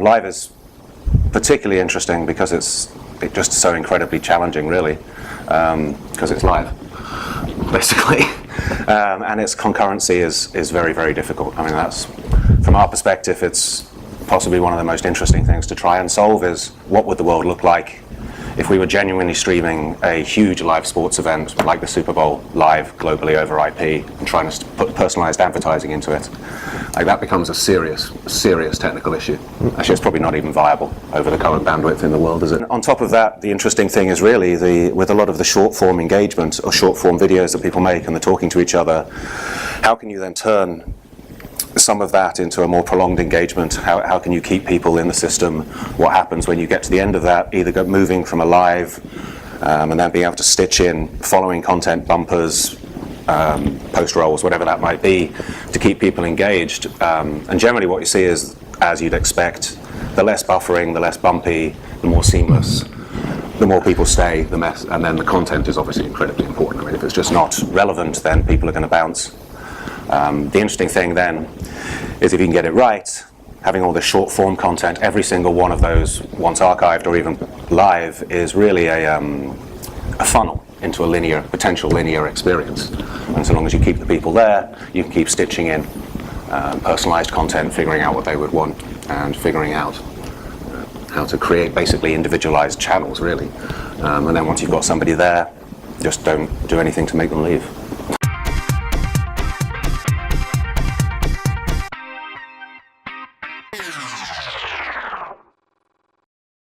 Live is particularly interesting because it's just so incredibly challenging, really, because it's live, basically, and its concurrency is very, very difficult. I mean, that's, from our perspective, it's possibly one of the most interesting things to try and solve is what would the world look like if we were genuinely streaming a huge live sports event like the Super Bowl live globally over IP and trying to put personalized advertising into it. Like, that becomes a serious technical issue. Actually, it's probably not even viable over the current bandwidth in the world, is it? On top of that, the interesting thing is really with a lot of the short form engagement or short form videos that people make and they're talking to each other, how can you then turn some of that into a more prolonged engagement? How can you keep people in the system? What happens when you get to the end of that, either moving from a live and then being able to stitch in following content bumpers, post rolls, whatever that might be, to keep people engaged. And generally what you see is, as you'd expect, the less buffering, the less bumpy, the more seamless, the more people stay, and then the content is obviously incredibly important. I mean, if it's just not relevant, then people are going to bounce. The interesting thing then is if you can get it right, having all this short form content, every single one of those, once archived or even live, is really a funnel into a potential linear experience. And so long as you keep the people there, you can keep stitching in personalized content, figuring out what they would want, and figuring out how to create basically individualized channels, really. And then once you've got somebody there, just don't do anything to make them leave.